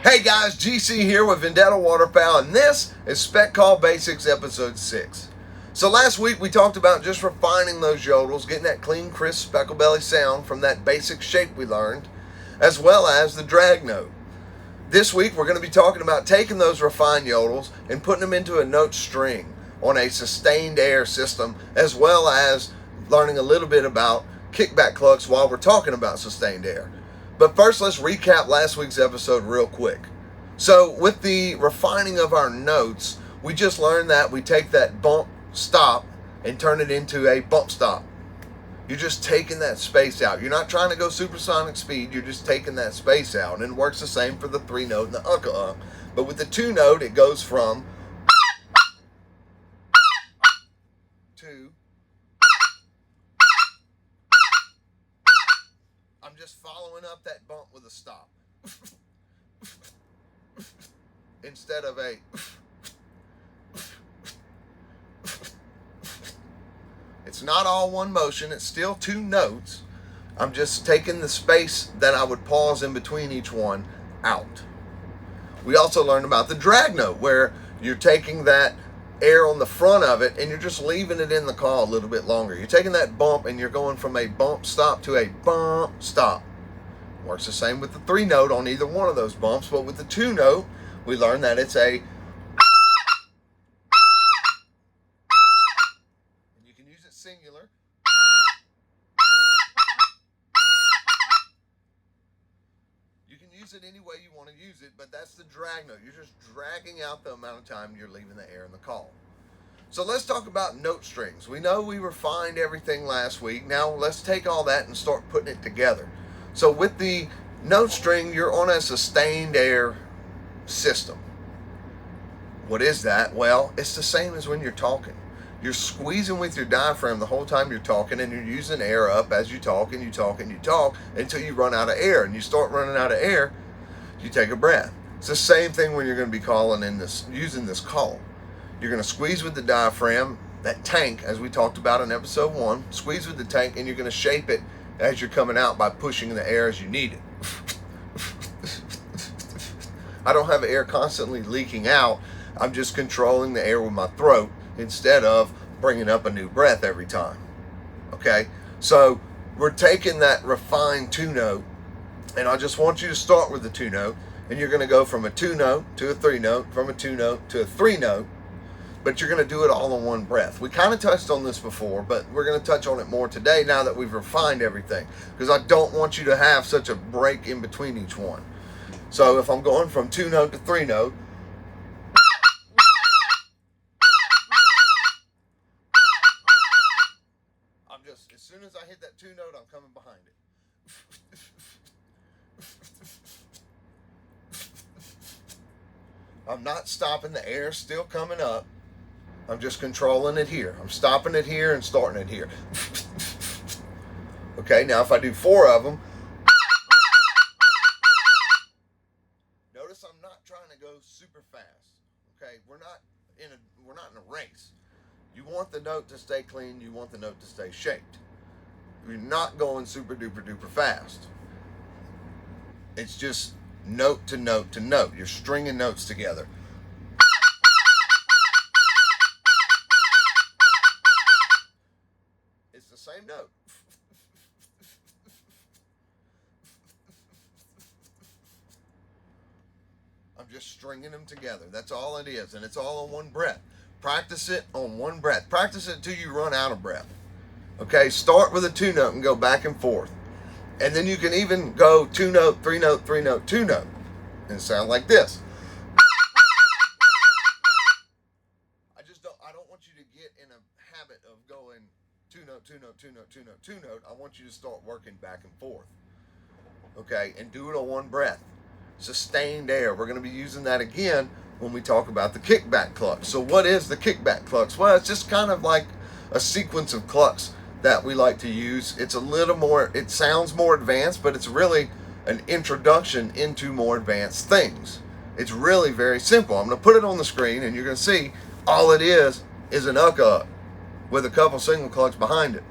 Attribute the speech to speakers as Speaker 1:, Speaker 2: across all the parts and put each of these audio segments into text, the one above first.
Speaker 1: Hey guys, GC here with Vendetta Waterfowl, and this is Speck Call Basics Episode 6. So last week we talked about just refining those yodels, getting that clean, crisp, speckle belly sound from that basic shape we learned, as well as the drag note. This week we're going to be talking about taking those refined yodels and putting them into a note string on a sustained air system, as well as learning a little bit about kickback clucks while we're talking about sustained air. But first, let's recap last week's episode real quick. So with the refining of our notes, we just learned that we take that bump stop and turn it into a bump stop. You're just taking that space out. You're not trying to go supersonic speed. You're just taking that space out. And it works the same for the 3-note and the uka. But with the 2-note, it goes from to. I'm just following up that bump with a stop. Instead of a. It's not all one motion. It's still 2 notes. I'm just taking the space that I would pause in between each one out. We also learned about the drag note, where you're taking that air on the front of it and you're just leaving it in the call a little bit longer. You're taking that bump and you're going from a bump stop to a bump stop. Works the same with the 3-note on either one of those bumps, but with the 2-note, we learned that it's a. And you can use it singular. You can use it any way you want to use it, but that's the drag note. You're just dragging out the amount of time you're leaving the air in the call. So let's talk about note strings. We know we refined everything last week. Now let's take all that and start putting it together. So with the note string, you're on a sustained air system. What is that? Well, it's the same as when you're talking. You're squeezing with your diaphragm the whole time you're talking, and you're using air up as you talk and you talk and you talk until you run out of air. And you start running out of air, you take a breath. It's the same thing when you're going to be calling in this, using this call. You're going to squeeze with the diaphragm, that tank, as we talked about in episode 1. Squeeze with the tank, and you're going to shape it as you're coming out by pushing the air as you need it. I don't have air constantly leaking out. I'm just controlling the air with my throat instead of bringing up a new breath every time. Okay? So we're taking that refined 2-note, and I just want you to start with the 2-note, and you're going to go from a 2-note to a 3-note, from a 2-note to a 3-note, but you're going to do it all in one breath. We kind of touched on this before, but we're going to touch on it more today now that we've refined everything, because I don't want you to have such a break in between each one. So if I'm going from 2-note to 3-note, I'm just, as soon as I hit that 2-note, I'm coming behind it. I'm not stopping, the air's still coming up. I'm just controlling it here. I'm stopping it here and starting it here. Okay, now if I do 4 of them, notice I'm not trying to go super fast. Okay, we're not in a race. You want the note to stay clean. You want the note to stay shaped. You're not going super duper duper fast. It's just note to note to note. You're stringing notes together. It's the same note. I'm just stringing them together. That's all it is, and it's all on one breath. Practice it on one breath. Practice it until you run out of breath. Okay, start with a 2-note and go back and forth. And then you can even go 2-note, 3-note, 3-note, 2-note, and sound like this. I don't want you to get in a habit of going 2-note, 2-note, 2-note, 2-note, 2-note. I want you to start working back and forth. Okay, and do it on one breath. Sustained air. We're going to be using that again when we talk about the kickback clucks. So what is the kickback clucks? Well, it's just kind of like a sequence of clucks that we like to use. It's a little more, it sounds more advanced, but it's really an introduction into more advanced things. It's really very simple. I'm going to put it on the screen and you're going to see all it is an uka with a couple single clucks behind it.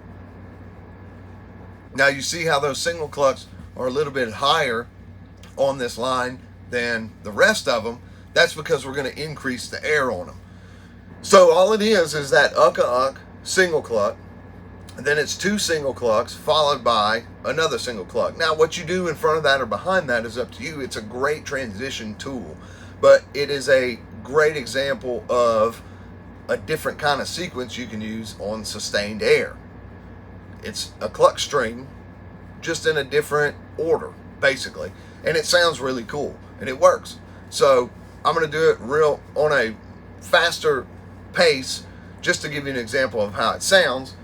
Speaker 1: Now you see how those single clucks are a little bit higher on this line than the rest of them, that's because we're going to increase the air on them. So all it is that uck single cluck, and then it's 2 single clucks followed by another single cluck. Now what you do in front of that or behind that is up to you. It's a great transition tool, but it is a great example of a different kind of sequence you can use on sustained air. It's a cluck string, just in a different order, basically. And it sounds really cool, and it works. So I'm going to do it real on a faster pace, just to give you an example of how it sounds.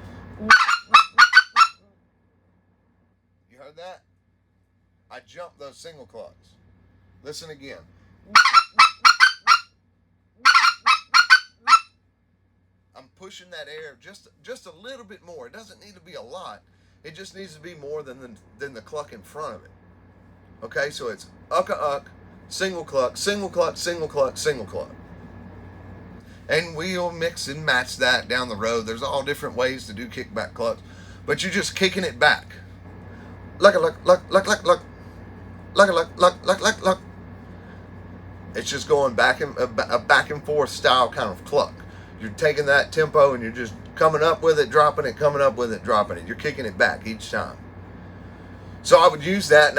Speaker 1: You heard that? I jumped those single clucks. Listen again. I'm pushing that air just a little bit more. It doesn't need to be a lot. It just needs to be more than the cluck in front of it. Okay, so it's uck, single cluck, single cluck, single cluck, single cluck. And we'll mix and match that down the road. There's all different ways to do kickback clucks, but you're just kicking it back. Luck, luck, luck, luck, luck, luck, luck, luck, luck, luck, luck, luck. It's just going back and forth style kind of cluck. You're taking that tempo and you're just coming up with it, dropping it, coming up with it, dropping it. You're kicking it back each time. So I would use that, and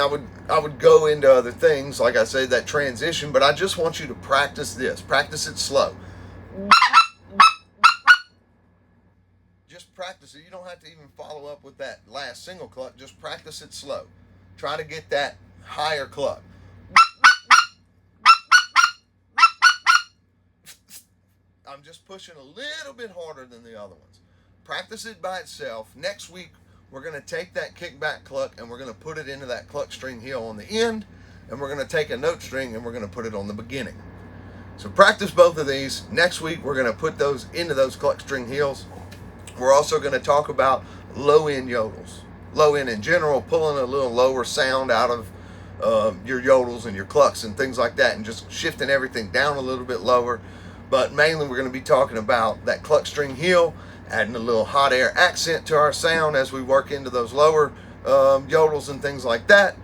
Speaker 1: I would go into other things, like I say, that transition, but I just want you to practice this. Practice it slow. Just practice it. You don't have to even follow up with that last single cluck. Just practice it slow. Try to get that higher cluck. I'm just pushing a little bit harder than the other ones. Practice it by itself. Next week, we're going to take that kickback cluck and we're going to put it into that cluck string heel on the end, and we're going to take a note string and we're going to put it on the beginning. So practice both of these. Next week, we're going to put those into those cluck string heels. We're also going to talk about low end yodels. Low end in general, pulling a little lower sound out of your yodels and your clucks and things like that, and just shifting everything down a little bit lower. But mainly we're going to be talking about that cluck string heel, adding a little hot air accent to our sound as we work into those lower yodels and things like that.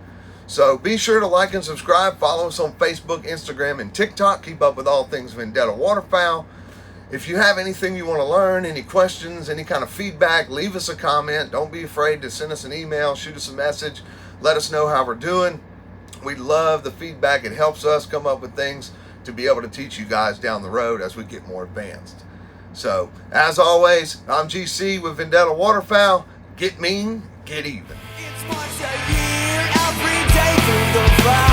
Speaker 1: So be sure to like and subscribe. Follow us on Facebook, Instagram, and TikTok. Keep up with all things Vendetta Waterfowl. If you have anything you want to learn, any questions, any kind of feedback, leave us a comment. Don't be afraid to send us an email, shoot us a message. Let us know how we're doing. We love the feedback. It helps us come up with things to be able to teach you guys down the road as we get more advanced. So, as always, I'm GC with Vendetta Waterfowl. Get mean, get even.
Speaker 2: It's once a year, every day through the fire.